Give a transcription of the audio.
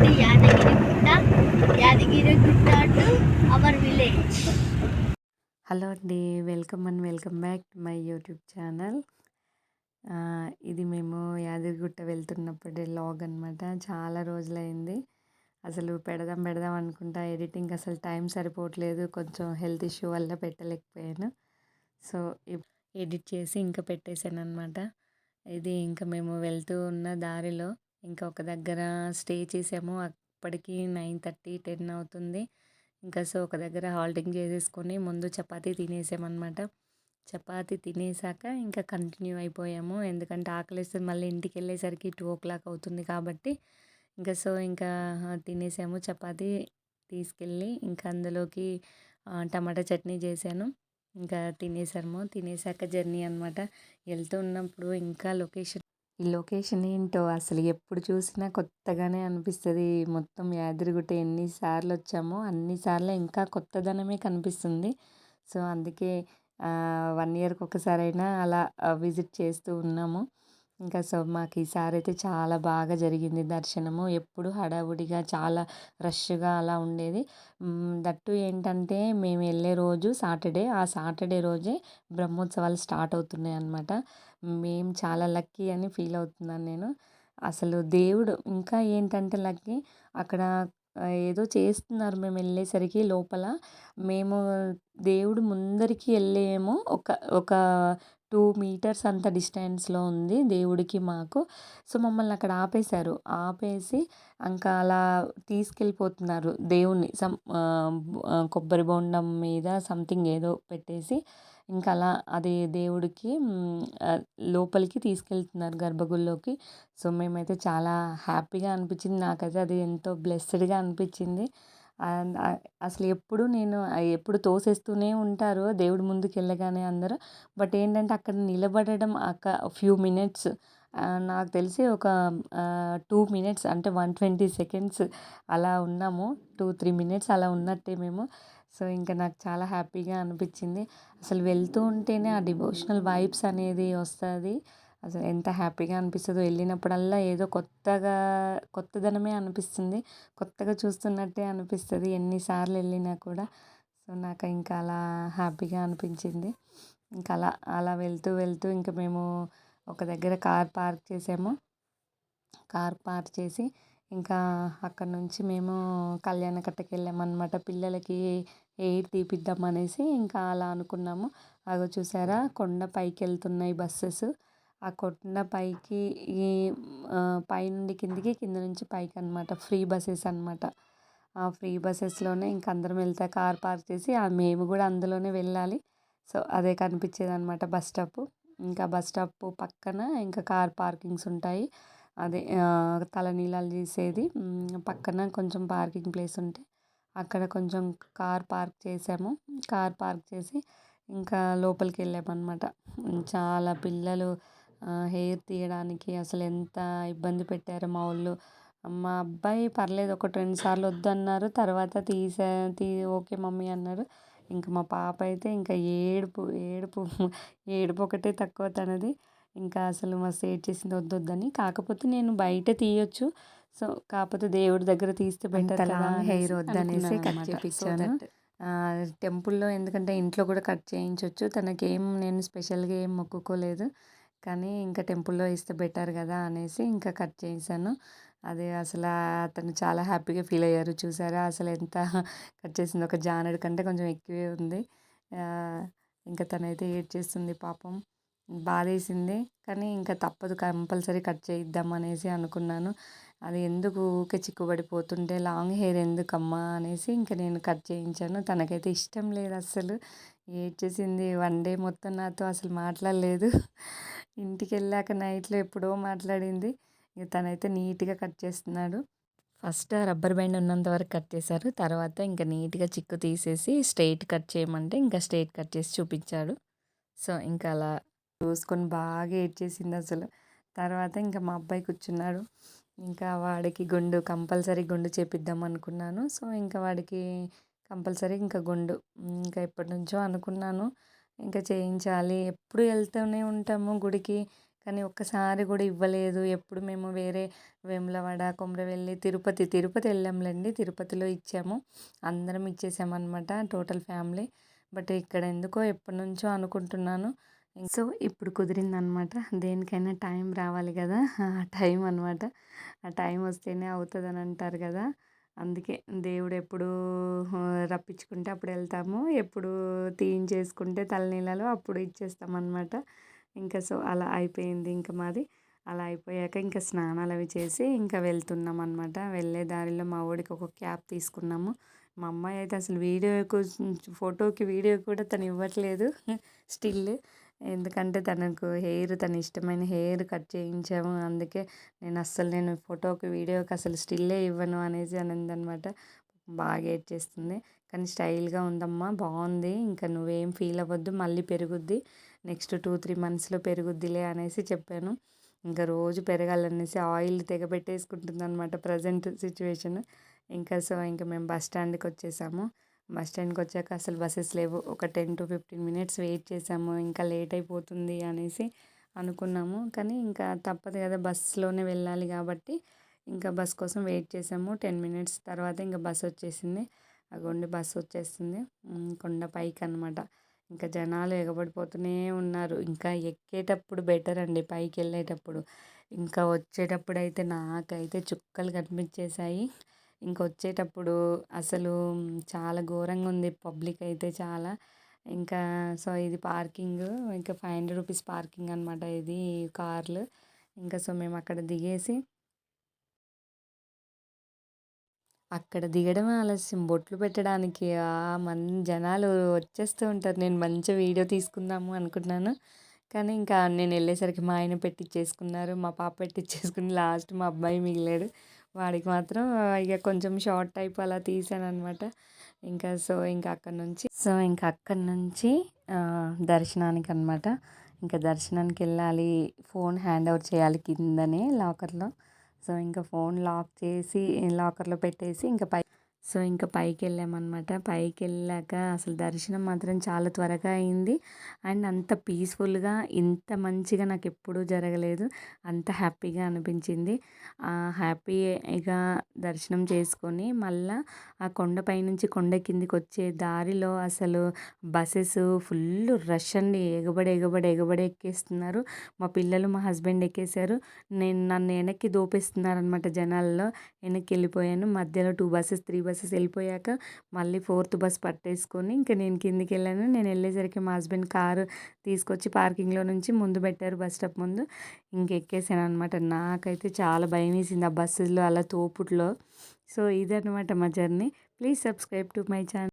to Yadagiri Gutta to our village. Hello అండి. Welcome back to my YouTube channel. ఇది మేము Yadagirigutta వెళ్తున్నప్పుడే vlog అనమాట. చాలా రోజులైంది. అసలు పెడదాం అనుకుంటా, ఎడిటింగ్ అసలు టైం సరిపోవట్లేదు. కొంచెం హెల్త్ ఇష్యూ వల్ల పెట్టలేకపోయాను. సో ఎడిట్ చేసి ఇంకా పెట్టేశాను అనమాట. ఇది ఇంకా మేము వెళ్తూ ఉన్న దారిలో ఇంకా ఒక దగ్గర స్టే చేసాము. అప్పటికి 9:30, 10 అవుతుంది. ఇంకా సో ఒక దగ్గర హాల్టింగ్ చేసేసుకొని ముందు చపాతీ తినేసామన్నమాట. చపాతీ తినేసాక ఇంకా కంటిన్యూ అయిపోయాము. ఎందుకంటే ఆకలేస్తుంది, మళ్ళీ ఇంటికి వెళ్ళేసరికి 2 o'clock అవుతుంది కాబట్టి ఇంకా తినేసాము. చపాతీ తీసుకెళ్ళి ఇంకా అందులోకి టమాటా చట్నీ చేశాను. ఇంకా తినేసాక జర్నీ అనమాట. వెళ్తూ ఉన్నప్పుడు ఇంకా ఈ లొకేషన్ ఏంటో అసలు ఎప్పుడు చూసినా కొత్తగానే అనిపిస్తుంది. మొత్తం యాదగిరిగుట్ట ఎన్నిసార్లు వచ్చామో అన్నిసార్లు ఇంకా కొత్తదనమే కనిపిస్తుంది. సో అందుకే 1 yearకి ఒకసారైనా అలా విజిట్ చేస్తూ ఉన్నాము. ఇంకా సో మాకు ఈసారి అయితే చాలా బాగా జరిగింది దర్శనము. ఎప్పుడు హడావుడిగా చాలా రష్గా అలా ఉండేది. దట్టు ఏంటంటే మేము వెళ్ళే రోజు సాటర్డే. ఆ సాటర్డే రోజే బ్రహ్మోత్సవాలు స్టార్ట్ అవుతున్నాయి అన్నమాట. మేము చాలా లక్కీ అని ఫీల్ అవుతున్నాను నేను. అసలు దేవుడు ఇంకా ఏంటంటే లక్కీ, అక్కడ ఏదో చేస్తున్నారు మేము వెళ్ళేసరికి లోపల. మేము దేవుడు ముందరికి వెళ్ళేమో ఒక ఒక 2 meters అంత డిస్టెన్స్లో ఉంది దేవుడికి మాకు. సో మమ్మల్ని అక్కడ ఆపేశారు. ఆపేసి ఇంకా అలా తీసుకెళ్ళిపోతున్నారు దేవుణ్ణి. కొబ్బరి బొండం మీద సంథింగ్ ఏదో పెట్టేసి ఇంకా అలా అది దేవుడికి లోపలికి తీసుకెళ్తున్నారు గర్భగుడిలోకి. సో మేమైతే చాలా హ్యాపీగా అనిపించింది. నాకైతే అది ఎంతో బ్లెస్సెడ్గా అనిపించింది. అసలు ఎప్పుడు తోసేస్తూనే ఉంటారు దేవుడి ముందుకు వెళ్ళగానే అందరూ. బట్ ఏంటంటే అక్కడ నిలబడడం ఫ్యూ మినిట్స్, నాకు తెలిసి ఒక 2 minutes అంటే 120 seconds అలా ఉన్నాము. 2-3 minutes అలా ఉన్నట్టే మేము. సో ఇంకా నాకు చాలా హ్యాపీగా అనిపించింది. అసలు వెళ్తూ ఉంటేనే ఆ డివోషనల్ వైబ్స్ అనేది వస్తుంది. అసలు ఎంత హ్యాపీగా అనిపిస్తుందో, వెళ్ళినప్పుడల్లా ఏదో కొత్తదనమే అనిపిస్తుంది. కొత్తగా చూస్తున్నట్టే అనిపిస్తుంది ఎన్నిసార్లు వెళ్ళినా కూడా. సో నాకు ఇంకా అలా హ్యాపీగా అనిపించింది. ఇంకా అలా వెళ్తూ ఇంకా మేము ఒక దగ్గర కార్ పార్క్ చేసాము. కార్ పార్క్ చేసి ఇంకా అక్కడ నుంచి మేము కళ్యాణకట్టకి వెళ్ళామన్నమాట. పిల్లలకి ఎయిర్ తీపిద్దాం అనేసి ఇంకా అలా అనుకున్నాము. అగో చూసారా, కొండ పైకి వెళ్తున్నాయి బస్సెస్. ఆ కొండ పైకి ఈ పైనుండి కిందికి, కింద నుంచి పైకి అనమాట. ఫ్రీ బస్సెస్ అనమాట. ఆ ఫ్రీ బస్సెస్లోనే ఇంక అందరం వెళ్తే కార్ పార్క్ చేసి మేము కూడా అందులోనే వెళ్ళాలి. సో అదే కనిపించేది అనమాట బస్ స్టాప్. ఇంకా బస్ స్టాప్ పక్కన ఇంకా కార్ పార్కింగ్స్ ఉంటాయి. అదే తలనీలాలు చేసేది పక్కన కొంచెం పార్కింగ్ ప్లేస్ ఉంటే అక్కడ కొంచెం కార్ పార్క్ చేసాము. కార్ పార్క్ చేసి ఇంకా లోపలికి వెళ్ళామన్నమాట. చాలా పిల్లలు హెయిర్ తీయడానికి అసలు ఎంత ఇబ్బంది పెట్టారో మా వాళ్ళు. మా అబ్బాయి పర్లేదు, 1-2 సార్లు వద్దన్నారు. తర్వాత ఓకే మమ్మీ అన్నారు. ఇంకా మా పాప అయితే ఇంకా ఏడుపు ఏడుపు ఏడుపు ఒకటే తక్కువ తనది. ఇంకా అసలు మస్తు ఏడ్చేసింది వద్దని. కాకపోతే నేను బయట తీయొచ్చు. సో కాకపోతే దేవుడి దగ్గర తీస్తే బెటర్ కదా, హెయిర్ వద్దనేసి కట్ చేయించాను. టెంపుల్లో ఎందుకంటే ఇంట్లో కూడా కట్ చేయించవచ్చు. తనకేం నేను స్పెషల్గా ఏం మొక్కుకోలేదు. కానీ ఇంకా టెంపుల్లో ఇస్తే బెటర్ కదా అనేసి ఇంకా కట్ చేశాను. అది అసలు అతను చాలా హ్యాపీగా ఫీల్ అయ్యారు. చూసారా అసలు ఎంత కట్ చేసింది, ఒక జానెడు కంటే కొంచెం ఎక్కువే ఉంది. ఇంకా తనైతే ఏడ్చేస్తుంది పాపం. బాధేసింది కానీ ఇంకా తప్పదు, కంపల్సరీ కట్ చేయిద్దాం అనేసి అనుకున్నాను. అది ఎందుకు ఊరికే చిక్కుబడిపోతుంటే లాంగ్ హెయిర్ ఎందుకమ్మా అనేసి ఇంకా నేను కట్ చేయించాను. తనకైతే ఇష్టం లేదు అస్సలు. ఏడ్చేసింది. 1 day మొత్తం నాతో అసలు మాట్లాడలేదు. ఇంటికి వెళ్ళాక నైట్లో ఎప్పుడో మాట్లాడింది. ఇక తనైతే నీట్గా కట్ చేస్తున్నాడు. ఫస్ట్ రబ్బర్ బ్యాండ్ ఉన్నంత వరకు కట్ చేశారు. తర్వాత ఇంకా నీట్గా చిక్కు తీసేసి స్ట్రైట్ కట్ చేయమంటే ఇంకా స్ట్రైట్ కట్ చేసి చూపించాడు. సో ఇంకా అలా చూసుకొని బాగా ఏడ్చేసింది అసలు. తర్వాత ఇంకా మా అబ్బాయి కూర్చున్నాడు. ఇంకా వాడికి కంపల్సరీ గుండు చేపిద్దాం అనుకున్నాను. సో ఇంకా వాడికి కంపల్సరీ ఇంకా గుండు ఇంకా ఎప్పటి నుంచో అనుకున్నాను. ఇంకా చేయించాలి. ఎప్పుడు వెళ్తూనే ఉంటాము గుడికి. కానీ ఒక్కసారి కూడా ఇవ్వలేదు. ఎప్పుడు మేము వేరే వేములవాడ, కొమరవెల్లి, తిరుపతి వెళ్ళాంలెండి. తిరుపతిలో ఇచ్చాము. అందరం ఇచ్చేసామన్నమాట టోటల్ ఫ్యామిలీ. బట్ ఇక్కడ ఎందుకో ఎప్పటినుంచో అనుకుంటున్నాను. సో ఇప్పుడు కుదిరిందనమాట. దేనికైనా టైం రావాలి కదా! ఆ టైం అనమాట. ఆ టైం వస్తేనే అవుతుందని అంటారు కదా! అందుకే దేవుడు ఎప్పుడు రప్పించుకుంటే అప్పుడు వెళ్తాము. ఎప్పుడు తీయించేసుకుంటే తలనీలాలు అప్పుడు ఇచ్చేస్తామన్నమాట. ఇంకా సో అలా అయిపోయింది ఇంకా మాది. అలా అయిపోయాక ఇంకా స్నానాలు అవి చేసి ఇంకా వెళ్తున్నాం అనమాట. వెళ్ళే దారిలో మా వాడికి ఒక క్యాప్ తీసుకున్నాము. మా అమ్మాయి అయితే అసలు ఫోటోకి వీడియో కూడా తను ఇవ్వట్లేదు స్టిల్. ఎందుకంటే తనకు తన ఇష్టమైన హెయిర్ కట్ చేయించాము. అందుకే నేను ఫోటోకి వీడియోకి అసలు స్టిల్లే ఇవ్వను అనేసి అనిందనమాట. బాగా ఏడ్చేస్తుంది. కానీ స్టైల్గా ఉందమ్మా, బాగుంది, ఇంకా నువ్వేం ఫీల్ అవ్వద్దు, మళ్ళీ పెరుగుద్ది, నెక్స్ట్ 2-3 మంత్స్లో పెరుగుద్దిలే అనేసి చెప్పాను. ఇంకా రోజు పెరగాలనేసి ఆయిల్ తెగ పెట్టేసుకుంటుంది అనమాట ప్రజెంట్ సిచ్యువేషన్. ఇంకా సో ఇంకా మేము బస్ స్టాండ్కి వచ్చేసాము. బస్ స్టాండ్కి వచ్చాక అసలు బస్సెస్ లేవు. ఒక 10-15 మినిట్స్ వెయిట్ చేసాము. ఇంకా లేట్ అయిపోతుంది అనేసి అనుకున్నాము. కానీ ఇంకా తప్పదు కదా, బస్సులోనే వెళ్ళాలి కాబట్టి ఇంకా బస్ కోసం వెయిట్ చేసాము. 10 మినిట్స్ తర్వాత ఇంకా బస్ వచ్చేసింది. అగోండి బస్ వచ్చేస్తుంది కొండ పైకి అనమాట. ఇంకా జనాలు ఎగబడిపోతూనే ఉన్నారు. ఇంకా ఎక్కేటప్పుడు బెటర్ అండి, పైకి వెళ్ళేటప్పుడు. ఇంకా వచ్చేటప్పుడు అయితే నాకైతే చుక్కలు కనిపించేశాయి. ఇంకొచ్చేటప్పుడు అసలు చాలా ఘోరంగా ఉంది పబ్లిక్ అయితే చాలా. ఇంకా సో ఇది పార్కింగ్, ఇంకా 500 రూపీస్ పార్కింగ్ అనమాట ఇది కార్లు. ఇంకా సో మేము అక్కడ దిగడం ఆలస్యం, బొట్లు పెట్టడానికి జనాలు వచ్చేస్తూ ఉంటారు. నేను మంచి వీడియో తీసుకుందాము అనుకున్నాను. కానీ ఇంకా నేను వెళ్ళేసరికి మా ఆయన పెట్టిచ్చేసుకున్నారు, మా పాప పెట్టిచ్చేసుకుని లాస్ట్ మా అబ్బాయి మిగిలాడు. వాడికి మాత్రం ఇక కొంచెం షార్ట్ టైప్ అలా తీసానమాట. ఇంకా అక్కడి నుంచి దర్శనానికి అనమాట. ఇంకా దర్శనానికి వెళ్ళాలి, ఫోన్ హ్యాండ్ ఓవర్ చేయాలి కిందనే లాకర్లో. సో ఇంకా ఫోన్ లాక్ చేసి లాకర్లో పెట్టేసి ఇంకా పైకి వెళ్ళామన్నమాట. పైకి వెళ్ళాక అసలు దర్శనం మాత్రం చాలా త్వరగా అయింది. అండ్ అంత పీస్ఫుల్గా, ఇంత మంచిగా నాకు ఎప్పుడూ జరగలేదు. అంత హ్యాపీగా అనిపించింది. హ్యాపీగా దర్శనం చేసుకొని మళ్ళీ ఆ కొండపై నుంచి కొండ కిందికి వచ్చే దారిలో అసలు బస్సెస్ ఫుల్ రష్ అండి. ఎగబడి ఎక్కేస్తున్నారు. మా పిల్లలు, మా హస్బెండ్ ఎక్కేశారు. నన్ను వెనక్కి దోపేస్తున్నారనమాట జనాల్లో. వెనక్కి వెళ్ళిపోయాను. మధ్యలో 2 బస్సెస్ 3 బస్సెస్ వెళ్ళిపోయాక మళ్ళీ 4th బస్ పట్టేసుకొని ఇంకా నేను కిందికి వెళ్ళాను. నేను వెళ్ళేసరికి మా హస్బెండ్ కారు తీసుకొచ్చి పార్కింగ్లో నుంచి ముందు పెట్టారు, బస్ స్టాప్ ముందు. ఎక్కేసాను అనమాట. నాకైతే చాలా భయం వేసింది ఆ బస్సులో అలా తోపుట్లో. సో ఇదనమాట మా journey. Please subscribe to my channel.